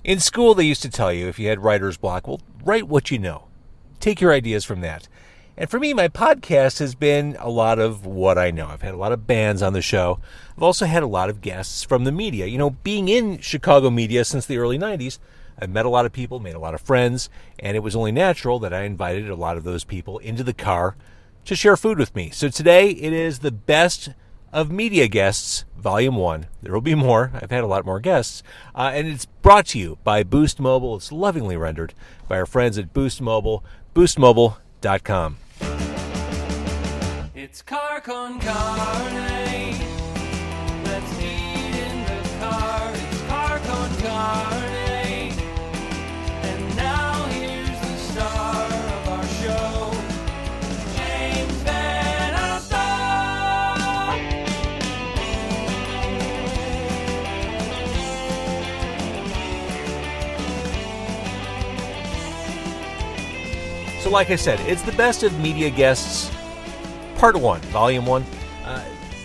In school, they used to tell you if you had writer's block, well, write what you know. Take your ideas from that. And for me, my podcast has been a lot of what I know. I've had a lot of bands on the show. I've also had a lot of guests from the media. You know, being in Chicago media since the early 90s, I've met a lot of people, made a lot of friends, and it was only natural that I invited a lot of those people into the car to share food with me. So today, it is the best of media guests, Volume 1. There will be more. I've had a lot more guests. And it's brought to you by Boost Mobile. It's lovingly rendered by our friends at Boost Mobile, boostmobile.com. It's Car Con Carne. Let's eat in the car. It's Car Con Carne. And now here's the star of our show, James Van Alstyne. So like I said, it's the best of media guests, Part 1, Volume 1.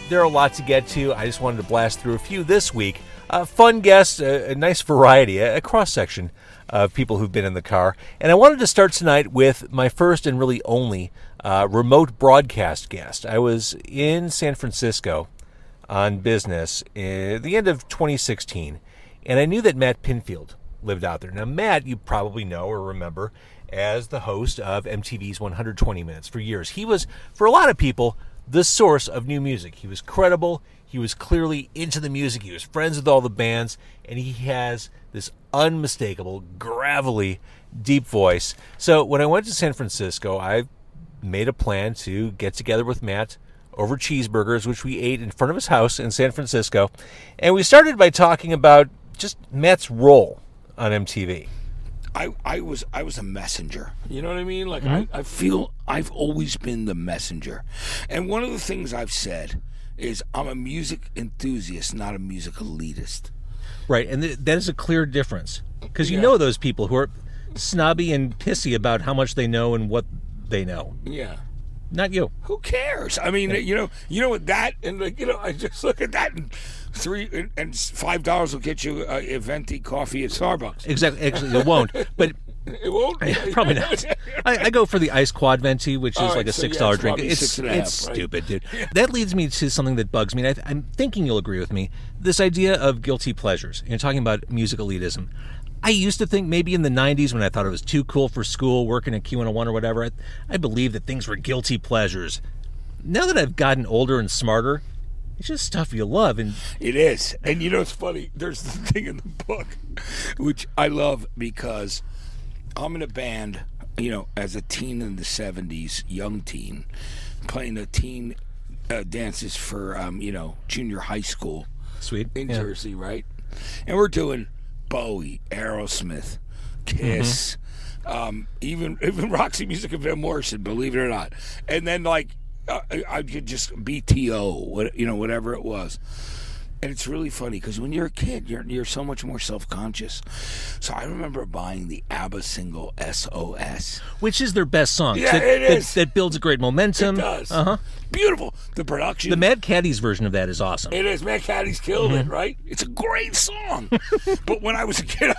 There are a lot to get to. I just wanted to blast through a few this week. Fun guests, a nice variety, a cross-section of people who've been in the car. And I wanted to start tonight with my first and really only remote broadcast guest. I was in San Francisco on business at the end of 2016, and I knew that Matt Pinfield lived out there. Now, Matt, you probably know or remember as the host of MTV's 120 Minutes for years. He was, for a lot of people, the source of new music. He was credible. He was clearly into the music. He was friends with all the bands. And he has this unmistakable, gravelly, deep voice. So when I went to San Francisco, I made a plan to get together with Matt over cheeseburgers, which we ate in front of his house in San Francisco. And we started by talking about just Matt's role on MTV. I was a messenger. You know what I mean? Like, I feel I've always been the messenger. And one of the things I've said is I'm a music enthusiast, not a music elitist. Right, and that is a clear difference. Because you know those people who are snobby and pissy about how much they know and what they know. Yeah. Not you. Who cares? I mean, you know what that, and like, I just look at that and $5 will get you a venti coffee at Starbucks. Exactly. Actually, it won't. But it won't. Probably not. I go for the iced quad venti, which is like a $6 drink. It's stupid, dude. That leads me to something that bugs me. And I'm thinking you'll agree with me. This idea of guilty pleasures. You're talking about music elitism. I used to think maybe in the 90s when I thought it was too cool for school, working at Q101 or whatever, I believed that things were guilty pleasures. Now that I've gotten older and smarter, it's just stuff you love. And it is. And you know, it's funny. There's the thing in the book, which I love because I'm in a band, as a teen in the 70s, young teen, playing the teen dances for, junior high school. Sweet. In Jersey, right? And we're doing Bowie, Aerosmith, Kiss, even Roxy Music of Van Morrison, believe it or not. And then I could just BTO, whatever it was. And it's really funny because when you're a kid, you're so much more self-conscious. So I remember buying the ABBA single SOS, which is their best song. Yeah, it is. That builds a great momentum. It does. Uh-huh. Beautiful. The production. The Mad Caddies version of that is awesome. It is. Mad Caddies killed it, right? It's a great song. But when I was a kid,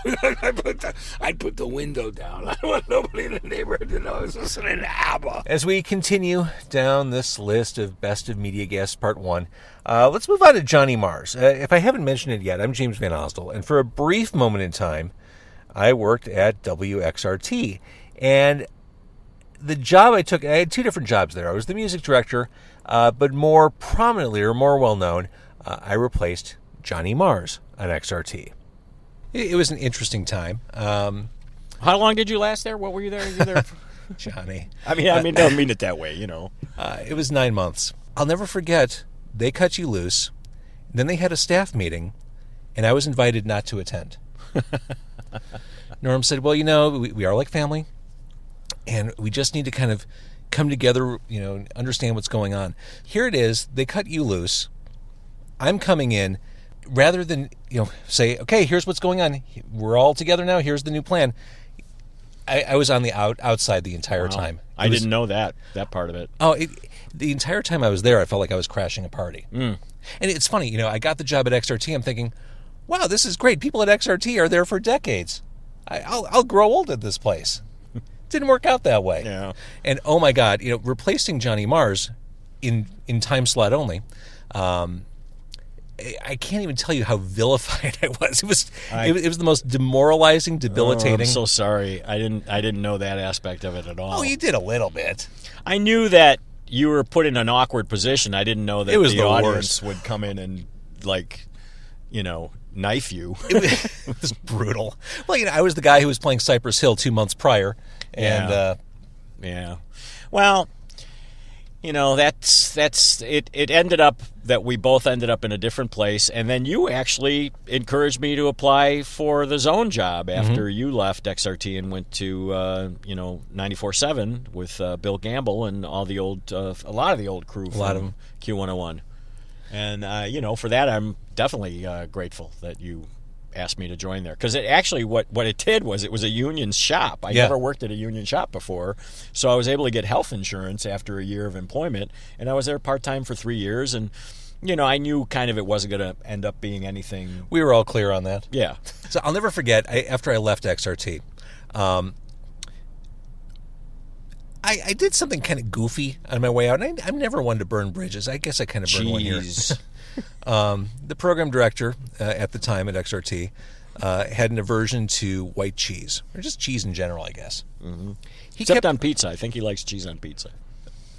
I'd put the window down. I don't want nobody in the neighborhood to know I was listening to ABBA. As we continue down this list of Best of Media Guests, Part 1, let's move on to Johnny Mars. If I haven't mentioned it yet, I'm James Van Alstyne, and for a brief moment in time, I worked at WXRT. And the job I took, I had two different jobs there. I was the music director, but more prominently or more well-known, I replaced Johnny Mars on XRT. It was an interesting time. How long did you last there? What were you there? Johnny. I mean, don't mean it that way, It was 9 months. I'll never forget, they cut you loose, then they had a staff meeting, and I was invited not to attend. Norm said, well, we are like family, and we just need to kind of come together, understand what's going on. Here it is. They cut you loose. I'm coming in. Rather than, say, okay, here's what's going on. We're all together now. Here's the new plan. I was on the outside the entire time. I didn't know that part of it. Oh, the entire time I was there, I felt like I was crashing a party. And it's funny, I got the job at XRT. I'm thinking, wow, this is great. People at XRT are there for decades. I'll grow old at this place. Didn't work out that way. Yeah. And oh my God, replacing Johnny Mars in time slot only. I can't even tell you how vilified I was. It was the most demoralizing, debilitating. I'm so sorry. I didn't know that aspect of it at all. Oh, you did a little bit. I knew that you were put in an awkward position. I didn't know that It was the the audience worst. would come in and knife you. It was brutal. Well, I was the guy who was playing Cypress Hill 2 months prior, and Yeah. Well, that's it. It ended up that we both ended up in a different place, and then you actually encouraged me to apply for the Zone job after you left XRT and went to 94.7 with Bill Gamble and all the old a lot of the old crew from Q101. And for that I'm definitely grateful that you asked me to join there, because it actually what it did was it was a union shop. I never worked at a union shop before, so I was able to get health insurance after a year of employment, and I was there part-time for 3 years, and I knew kind of it wasn't going to end up being anything. we were all clear on that. Yeah. So I'll never forget, after I left XRT, I did something kind of goofy on my way out, and I'm never one to burn bridges. I guess I kind of burned one here. The program director at the time at XRT had an aversion to white cheese, or just cheese in general, I guess. Mm-hmm. Except on pizza. I think he likes cheese on pizza.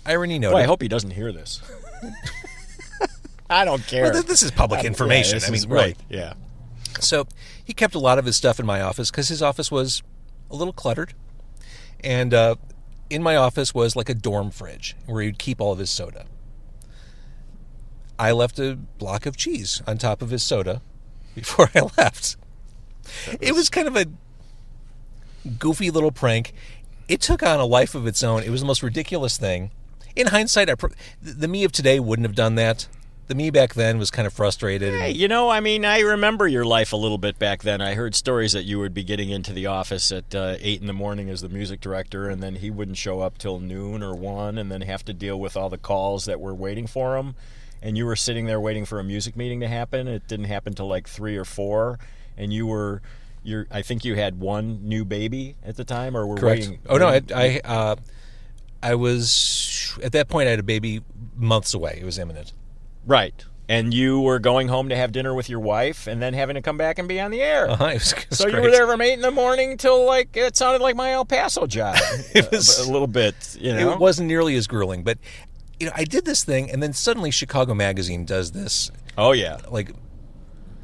Irony noted. Boy, I hope he doesn't hear this. I don't care. Well, this is public information. Yeah, I mean, right. really. Yeah. So he kept a lot of his stuff in my office because his office was a little cluttered. And in my office was like a dorm fridge where he'd keep all of his soda. I left a block of cheese on top of his soda before I left. It was kind of a goofy little prank. It took on a life of its own. It was the most ridiculous thing. In hindsight, the me of today wouldn't have done that. The me back then was kind of frustrated. Hey, I remember your life a little bit back then. I heard stories that you would be getting into the office at 8 in the morning as the music director, and then he wouldn't show up till noon or 1, and then have to deal with all the calls that were waiting for him. And you were sitting there waiting for a music meeting to happen. It didn't happen till like 3 or 4, and I think you had one new baby at the time, or were Correct. waiting. Oh no, I was at that point. I had a baby months away. It was imminent. Right. And you were going home to have dinner with your wife and then having to come back and be on the air. It was so great. you were there from 8 in the morning till it sounded like my El Paso job. It was a little bit, It wasn't nearly as grueling, but I did this thing, and then suddenly Chicago Magazine does this. Oh yeah, like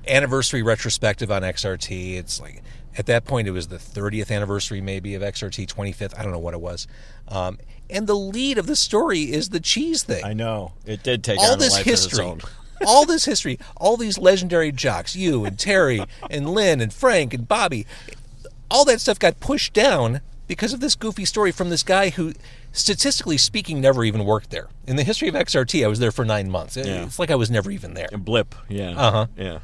anniversary retrospective on XRT. It's like at that point it was the 30th anniversary maybe of XRT, 25th. I don't know what it was. And the lead of the story is the cheese thing. I know. It did take all on this a life history. of its own. All this history, all these legendary jocks, you and Terry and Lynn and Frank and Bobby, all that stuff got pushed down because of this goofy story from this guy who, statistically speaking, never even worked there. In the history of XRT, I was there for 9 months. Yeah. It's like I was never even there. A blip, yeah. Uh-huh. Yeah.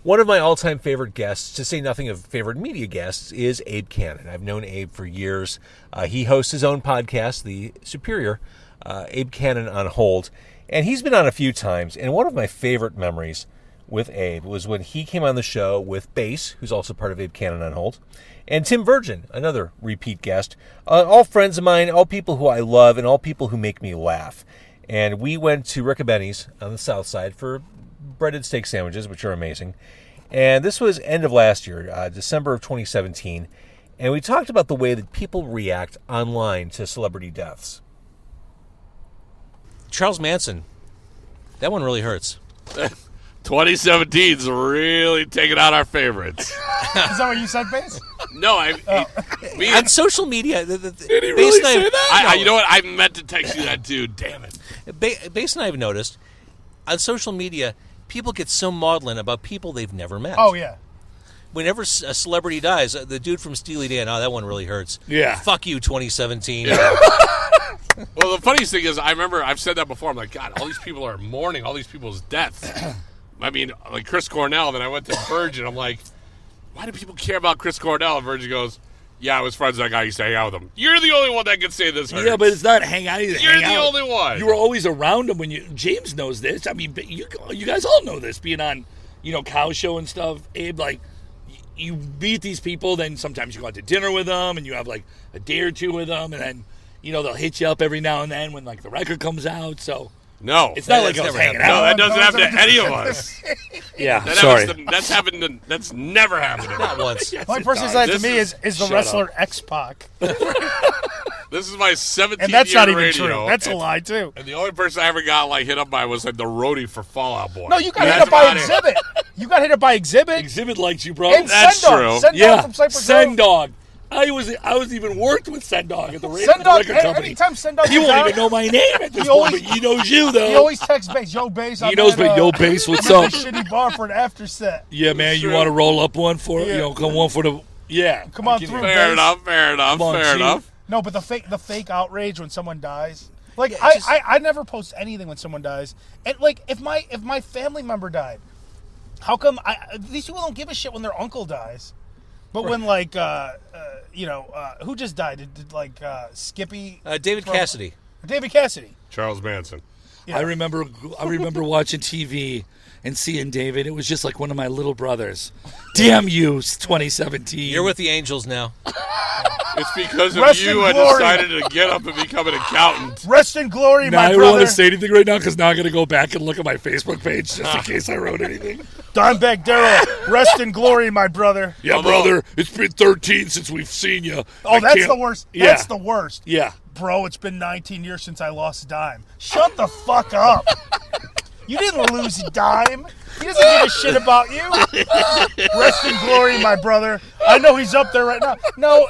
One of my all-time favorite guests, to say nothing of favorite media guests, is Abe Kanan. I've known Abe for years. He hosts his own podcast, The Superior, Abe Kanan on Hold. And he's been on a few times. And one of my favorite memories with Abe was when he came on the show with Bass, who's also part of Abe Kanan on Hold, and Tim Virgin, another repeat guest. All friends of mine, all people who I love, and all people who make me laugh. And we went to Riccobenni's on the south side for breaded steak sandwiches, which are amazing. And this was end of last year, December of 2017. And we talked about the way that people react online to celebrity deaths. Charles Manson, that one really hurts. 2017's really taking out our favorites. Is that what you said, Bass? No, On social media, did he really say that? You know what? I meant to text you that too. Damn it. Bass and I have noticed on social media, people get so maudlin about people they've never met. Oh, yeah. Whenever a celebrity dies, the dude from Steely Dan, that one really hurts. Yeah. Fuck you, 2017. Well, the funniest thing is, I remember I've said that before. I'm like, God, all these people are mourning all these people's deaths. I mean, like Chris Cornell. Then I went to Virgin. I'm like, why do people care about Chris Cornell? And Virgin goes, yeah, I was friends with that guy. I used to hang out with him. You're the only one that can say this hurts. Yeah, but it's not hang out. You're the only one. You were always around him when you. James knows this. I mean, you guys all know this. Being on cow show and stuff, Abe, like, you meet these people, then sometimes you go out to dinner with them, and you have, like, a day or two with them, and then, they'll hit you up every now and then when, like, the record comes out, so... No. It's not like I was hanging out. No, that doesn't happen to any of us. Yeah, Sorry. That's never happened to me. Not once. The only person who's like to me is the wrestler X-Pac. This is my 17th And that's year not in even radio, true. That's a lie, too. And the only person I ever got hit up by was the roadie for Fall Out Boy. No, you got hit up by Exhibit. You got hit up by Exhibit. Exhibit likes you, bro. And That's Sendog. true. Sendog from Cypress Send Grove. Dog. I was even worked with Sendog at the record company. Anytime Sendog He won't even know my name at this point, but he knows you, though. He always texts Bass. Yo, Bass. He knows, but yo, Bass, what's up? Shitty bar for an after set. Yeah, man, you want to roll up one for, come one for the, Come on through, Fair Bass. enough. No, but the fake outrage when someone dies. Like I never post anything when someone dies. And like if my family member died, how come these people don't give a shit when their uncle dies? But when who just died? Did Skippy? David Cassidy. David Cassidy. Charles Manson. Yeah. I remember watching TV and seeing David. It was just like one of my little brothers. Damn you, 2017. You're with the Angels now. It's because of Rest in you I glory. decided to get up and become an accountant. Rest in glory, Now, my I don't brother. want to say anything right now because now I'm going to go back and look at my Facebook page just in case I wrote anything. Dimebag Darrell, rest in glory, my brother. Yeah, brother, it's been 13 since we've seen you. Oh, that's the worst. Yeah. That's the worst. Yeah. Bro, it's been 19 years since I lost Dime. Shut the fuck up. You didn't lose Dime. He doesn't give a shit about you. Rest in glory, my brother. I know he's up there right now. No,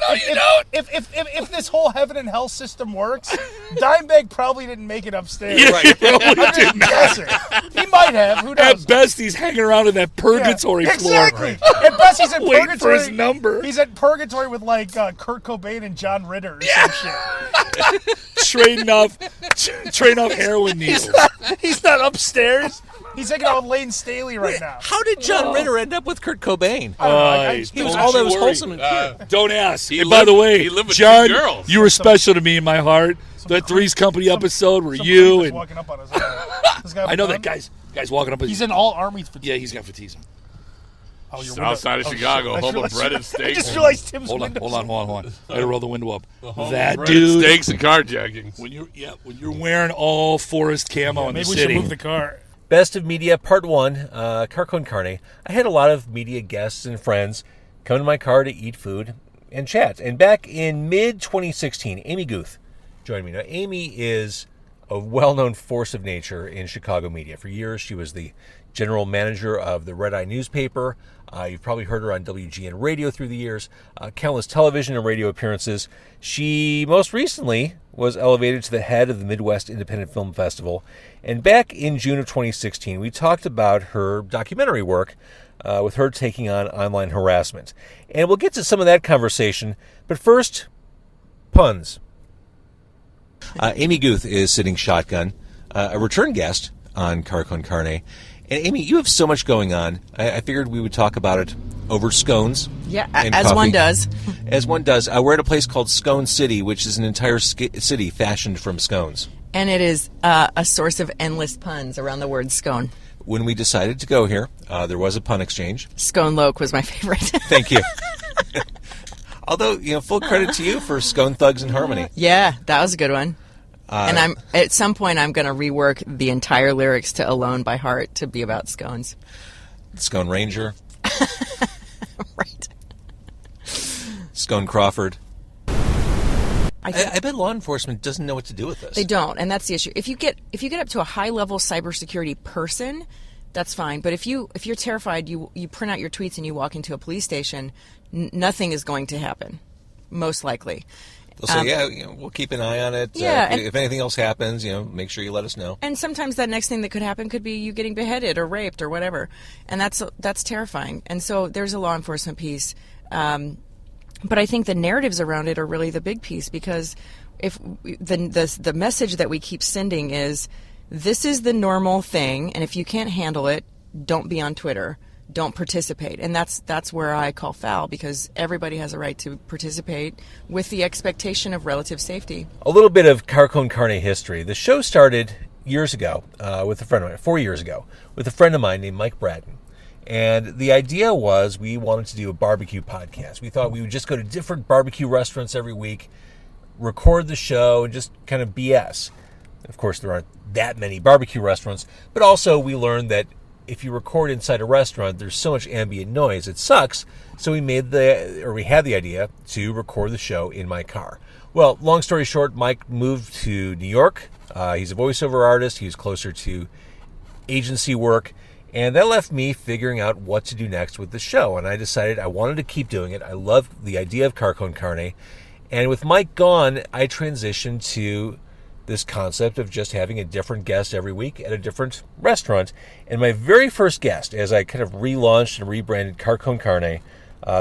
if this whole heaven and hell system works, Dimebag probably didn't make it upstairs. Yeah, Right. probably I'm just guessing. He might have. Who knows? At best, he's hanging around in that purgatory floor. Exactly. At best, he's in Waiting purgatory. for his number. He's at purgatory with Kurt Cobain and John Ritter or some shit. Trading off heroin needles. He's not upstairs. He's hanging out with Lane Staley right now. How did John Ritter end up with Kurt Cobain? He was all that was wholesome and cute. Don't ask. He And by lived- the way, he lived with John, two girls. you were special to me in my heart. That Three's Company episode where Some you creep is and walking up on us. This guy I know done? that guy's walking up. He's in all army fatigues. Yeah, he's got fatigues. Oh, your Outside of Chicago, shit. home of I bread and I steaks. just realized Tim's Hold on. windows. I gotta roll the window up. Home That of bread and dude. steaks and carjacking. When you're wearing all forest camo in the Maybe we should city. move the car. Best of Media Part 1, Car Con Carne. I had a lot of media guests and friends come to my car to eat food and chat. And back in mid-2016, Amy Guth joined me. Now, Amy is a well-known force of nature in Chicago media. For years, she was the general manager of the Red Eye newspaper. You've probably heard her on WGN radio through the years, countless television and radio appearances. She most recently was elevated to the head of the Midwest Independent Film Festival. And back in June of 2016, we talked about her documentary work with her taking on online harassment. And we'll get to some of that conversation. But first, puns. Amy Guth is sitting shotgun, a return guest on Car Con Carne. And Amy, you have so much going on. I figured we would talk about it over scones. Yeah, and as coffee. one does. As one does. We're at a place called Scone City, which is an entire city fashioned from scones. And it is a source of endless puns around the word scone. When we decided to go here, there was a pun exchange. Scone loke was my favorite. Thank you. Although, full credit to you for Scone Thugs in Harmony. Yeah, that was a good one. And at some point I'm going to rework the entire lyrics to Alone by Heart to be about scones. Scone Ranger. Right. Scone Crawford. I bet law enforcement doesn't know what to do with this. They don't, and that's the issue. If you get up to a high level cybersecurity person, that's fine. But if you're terrified, you print out your tweets and you walk into a police station, nothing is going to happen, most likely. They'll say, we'll keep an eye on it. Yeah, if anything else happens, make sure you let us know. And sometimes that next thing that could happen could be you getting beheaded or raped or whatever, and that's terrifying. And so there's a law enforcement piece, but I think the narratives around it are really the big piece, because if the message that we keep sending is this is the normal thing, and if you can't handle it, don't be on Twitter. Don't participate. And that's where I call foul, because everybody has a right to participate with the expectation of relative safety. A little bit of Car Con Carne history. The show started years ago with a friend of mine, 4 years ago, with a friend of mine named Mike Bratton. And the idea was we wanted to do a barbecue podcast. We thought we would just go to different barbecue restaurants every week, record the show, and just kind of BS. Of course, there aren't that many barbecue restaurants, but also we learned that if you record inside a restaurant, there's so much ambient noise, it sucks. So we had the idea to record the show in my car. Well, long story short, Mike moved to New York. He's a voiceover artist. He's closer to agency work. And that left me figuring out what to do next with the show. And I decided I wanted to keep doing it. I loved the idea of Car Con Carne. And with Mike gone, I transitioned to this concept of just having a different guest every week at a different restaurant. And my very first guest, as I kind of relaunched and rebranded Car Con Carne,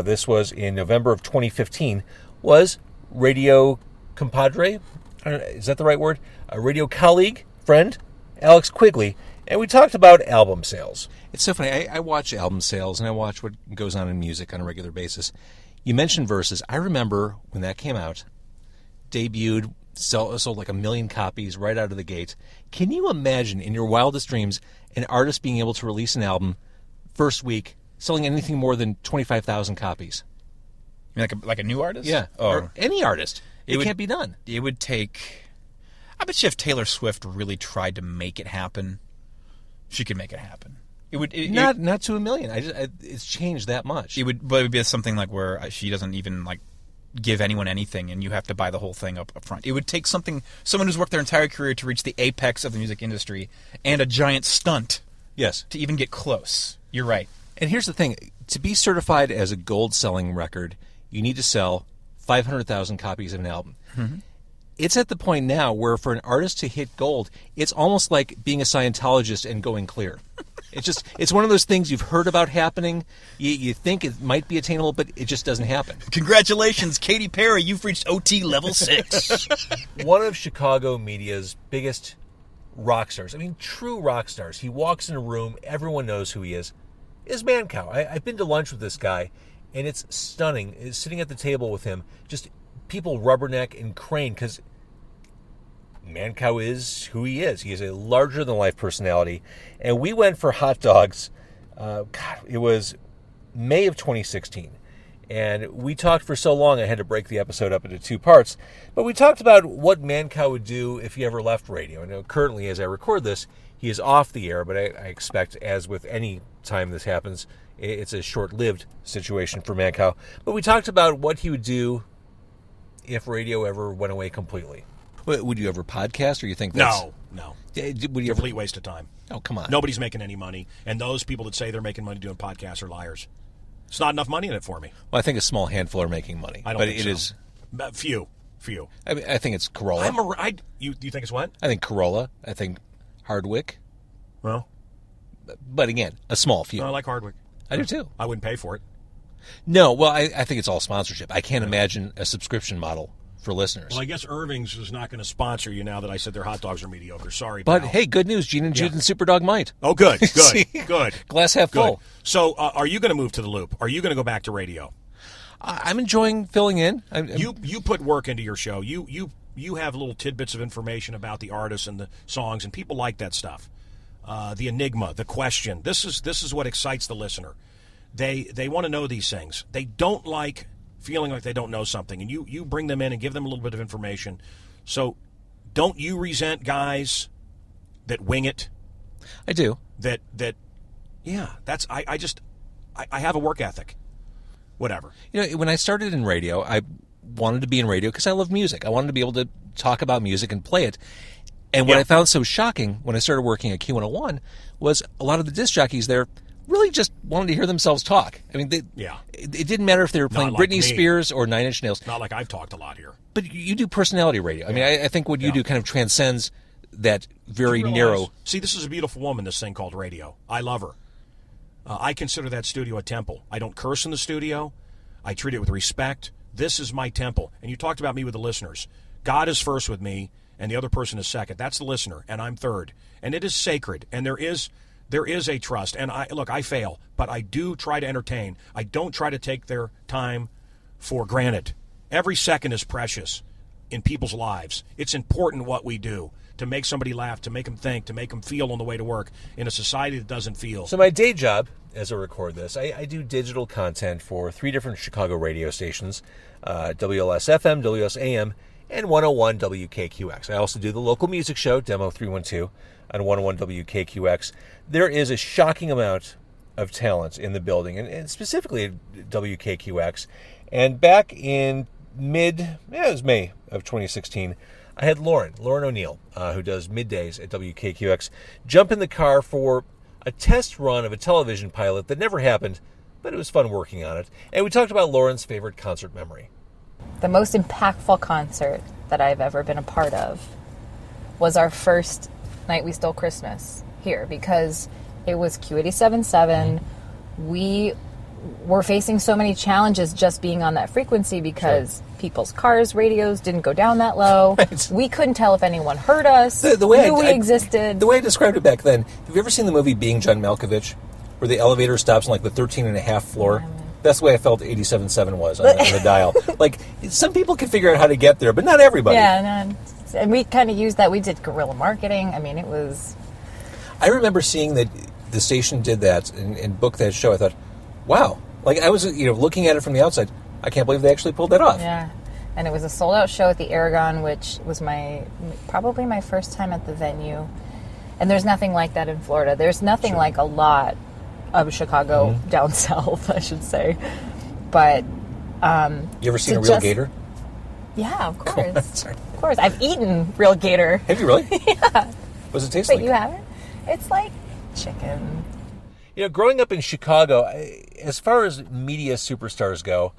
this was in November of 2015, was radio compadre, is that the right word? A radio colleague, friend, Alex Quigley. And we talked about album sales. It's so funny. I watch album sales, and I watch what goes on in music on a regular basis. You mentioned Versus. I remember when that came out, debuted, sold like 1 million copies right out of the gate. Can you imagine, in your wildest dreams, an artist being able to release an album first week, selling anything more than 25,000 copies? You mean like a new artist? Yeah, or any artist. It can't be done. It would take... I bet you if Taylor Swift really tried to make it happen, she could make it happen. It would not to 1 million. It's changed that much. It would be something like where she doesn't even like give anyone anything, and you have to buy the whole thing up front. It would take someone who's worked their entire career to reach the apex of the music industry, and a giant stunt. Yes, to even get close. You're right. And here's the thing: to be certified as a gold-selling record, you need to sell 500,000 copies of an album. Mm-hmm. It's at the point now where for an artist to hit gold, it's almost like being a Scientologist and going clear. It's one of those things you've heard about happening. You think it might be attainable, but it just doesn't happen. Congratulations, Katy Perry. You've reached OT level 6. One of Chicago media's biggest rock stars, I mean, true rock stars. He walks in a room, everyone knows who he is Mancow. I've been to lunch with this guy, and it's stunning. Sitting at the table with him, just people rubberneck and crane, because Mancow is who he is. He is a larger-than-life personality. And we went for hot dogs. It was May of 2016. And we talked for so long, I had to break the episode up into 2 parts. But we talked about what Mancow would do if he ever left radio. And currently, as I record this, he is off the air. But I expect, as with any time this happens, it's a short-lived situation for Mancow. But we talked about what he would do if radio ever went away completely. Would you ever podcast, or you think that's... No. Would you Complete waste of time. Oh, come on. Nobody's making any money, and those people that say they're making money doing podcasts are liars. It's not enough money in it for me. Well, I think a small handful are making money. I don't think so. It is... Few. I mean, I think it's Corolla. You think it's what? I think Corolla. I think Hardwick. Well... But again, a small few. No, I like Hardwick. I do too. I wouldn't pay for it. No, well, I think it's all sponsorship. I can't imagine a subscription model for listeners. Well, I guess Irving's is not going to sponsor you now that I said their hot dogs are mediocre. Sorry, but pal. Hey, good news. Gene and Jude and Superdog might. Oh, good. Good. Glass half full. So, are you going to move to the Loop? Are you going to go back to radio? I'm enjoying filling in. You put work into your show. You have little tidbits of information about the artists and the songs, and people like that stuff. The enigma, the question. This is what excites the listener. They want to know these things. They don't like feeling like they don't know something, and you bring them in and give them a little bit of information. So don't you resent guys that wing it? I do. That's I have a work ethic. Whatever. When I started in radio, I wanted to be in radio because I love music. I wanted to be able to talk about music and play it. And what I found so shocking when I started working at Q101 was a lot of the disc jockeys there really just wanted to hear themselves talk. I mean, it didn't matter if they were playing Britney Spears or Nine Inch Nails. Not like I've talked a lot here. But you do personality radio. I mean, I think what you do kind of transcends that very narrow... See, this is a beautiful woman, this thing called radio. I love her. I consider that studio a temple. I don't curse in the studio. I treat it with respect. This is my temple. And you talked about me with the listeners. God is first with me, and the other person is second. That's the listener, and I'm third. And it is sacred, and there is a trust. And I fail, but I do try to entertain. I don't try to take their time for granted. Every second is precious. in people's lives. It's important what we do to make somebody laugh, to make them think, to make them feel on the way to work in a society that doesn't feel. So my day job, as I record this, I do digital content for 3 different Chicago radio stations, WLS-FM, WLS-AM, and 101 WKQX. I also do the local music show, Demo 312, on 101 WKQX. There is a shocking amount of talent in the building, and specifically at WKQX. And back in it was May of 2016, I had Lauren O'Neill, who does middays at WKQX, jump in the car for a test run of a television pilot that never happened, but it was fun working on it. And we talked about Lauren's favorite concert memory. The most impactful concert that I've ever been a part of was our first Night We Stole Christmas here, because it was Q87.7. We were facing so many challenges just being on that frequency because people's cars' radios didn't go down that low. Right. We couldn't tell if anyone heard us, The way knew we existed. The way I described it back then, have you ever seen the movie Being John Malkovich, where the elevator stops on like the 13.5 floor? That's the way I felt 87.7 was on the dial. Like, some people can figure out how to get there, but not everybody. Yeah, and we kind of used that. We did guerrilla marketing. I mean, it was... I remember seeing that the station did that and booked that show. I thought, wow. Like, I was looking at it from the outside. I can't believe they actually pulled that off. Yeah, and it was a sold-out show at the Aragon, which was probably my first time at the venue. And there's nothing like that in Florida. There's nothing like a lot of Chicago down south, I should say. But you ever seen a real gator? Yeah, of course. Of course. I've eaten real gator. Have you really? Yeah. What does it taste But like? you haven't? It's like chicken. Growing up in Chicago, as far as media superstars go,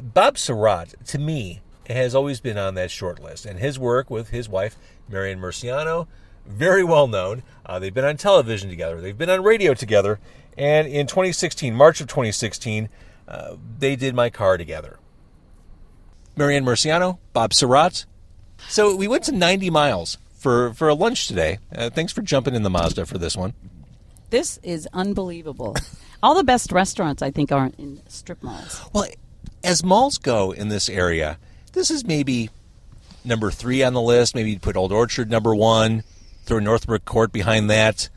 Bob Surratt, to me, has always been on that short list. And his work with his wife, Marian Murciano, very well known. They've been on television together. They've been on radio together. And in 2016, March of 2016, they did My Car together. Marian Murciano, Bob Surratt. So we went to 90 miles for a lunch today. Thanks for jumping in the Mazda for this one. This is unbelievable. All the best restaurants, I think, are in strip malls. Well, as malls go in this area, this is maybe number 3 on the list. Maybe you'd put Old Orchard number 1, throw Northbrook Court behind that.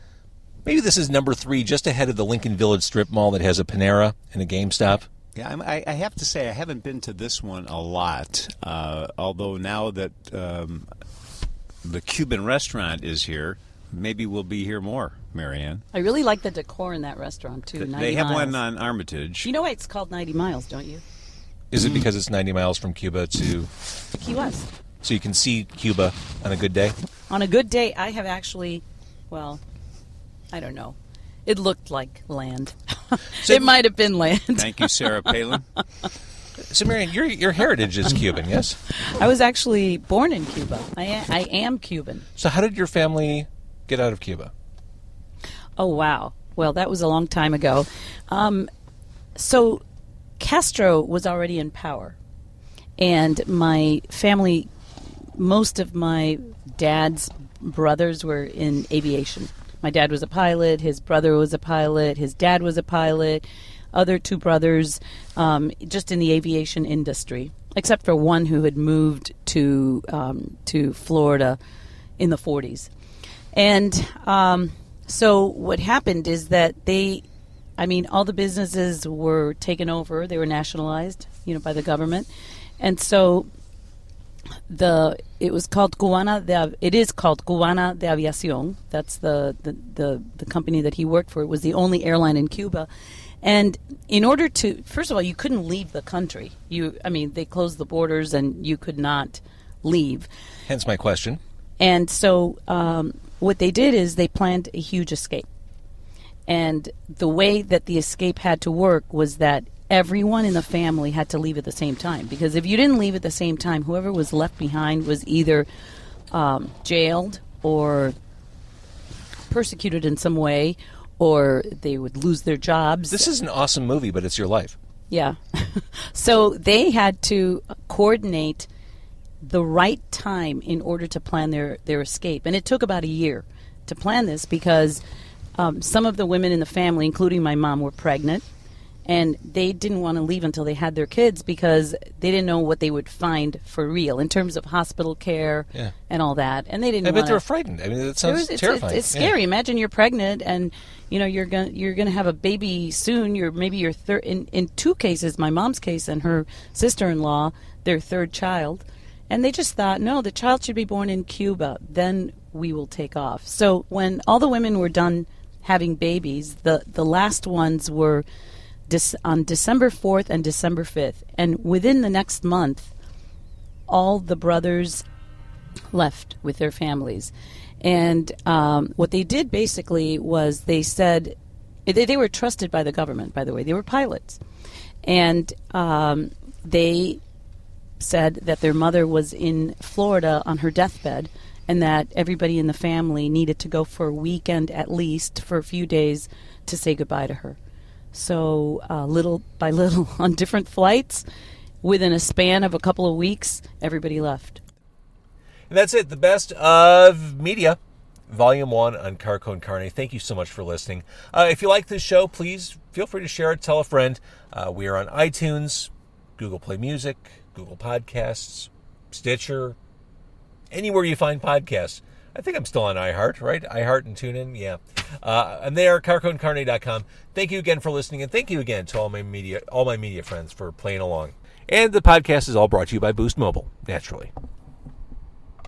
Maybe this is number 3, just ahead of the Lincoln Village strip mall that has a Panera and a GameStop. Yeah, I have to say I haven't been to this one a lot, although now that the Cuban restaurant is here, maybe we'll be here more, Marianne. I really like the decor in that restaurant, too. They have one on Armitage. You know why it's called 90 Miles, don't you? Is it because it's 90 miles from Cuba to Key West? So you can see Cuba on a good day? On a good day, I have actually, well, I don't know. It looked like land. So it might have been land. Thank you, Sarah Palin. So, Marianne, your heritage is Cuban, yes? I was actually born in Cuba. I am Cuban. So how did your family get out of Cuba? Oh, wow. Well, that was a long time ago. So Castro was already in power. And my family, most of my dad's brothers were in aviation. My dad was a pilot, his brother was a pilot, his dad was a pilot, other 2 brothers just in the aviation industry, except for one who had moved to Florida in the 40s. And so what happened is that all the businesses were taken over. They were nationalized, by the government. And so it is called Cubana de Aviación. That's the company that he worked for. It was the only airline in Cuba. And in order to, first of all, you couldn't leave the country. They closed the borders and you could not leave. Hence my question. And so what they did is they planned a huge escape. And the way that the escape had to work was that everyone in the family had to leave at the same time. Because if you didn't leave at the same time, whoever was left behind was either jailed or persecuted in some way, or they would lose their jobs. This is an awesome movie, but it's your life. Yeah. So they had to coordinate the right time in order to plan their escape. And it took about a year to plan this because some of the women in the family, including my mom, were pregnant. And they didn't want to leave until they had their kids because they didn't know what they would find for real in terms of hospital care and all that. And they didn't. I bet wanna, they were frightened. I mean, that sounds terrifying. It's scary. Imagine you're pregnant and you're gonna have a baby soon. Maybe your third. In two cases, my mom's case and her sister-in-law, their third child, and they just thought, no, the child should be born in Cuba. Then we will take off. So when all the women were done having babies, the last ones were on December 4th and December 5th. And within the next month, all the brothers left with their families. And what they did basically was they said, they were trusted by the government, by the way. They were pilots. And they said that their mother was in Florida on her deathbed and that everybody in the family needed to go for a weekend at least, for a few days, to say goodbye to her. So little by little, on different flights, within a span of a couple of weeks, everybody left. And that's it. The best of media, Volume 1 on Car Con Carne. Thank you so much for listening. If you like this show, please feel free to share it. Tell a friend. We are on iTunes, Google Play Music, Google Podcasts, Stitcher, anywhere you find podcasts. I think I'm still on iHeart, right? iHeart and TuneIn, yeah. And there, carconcarne.com. Thank you again for listening, and thank you again to all my media friends for playing along. And the podcast is all brought to you by Boost Mobile, naturally.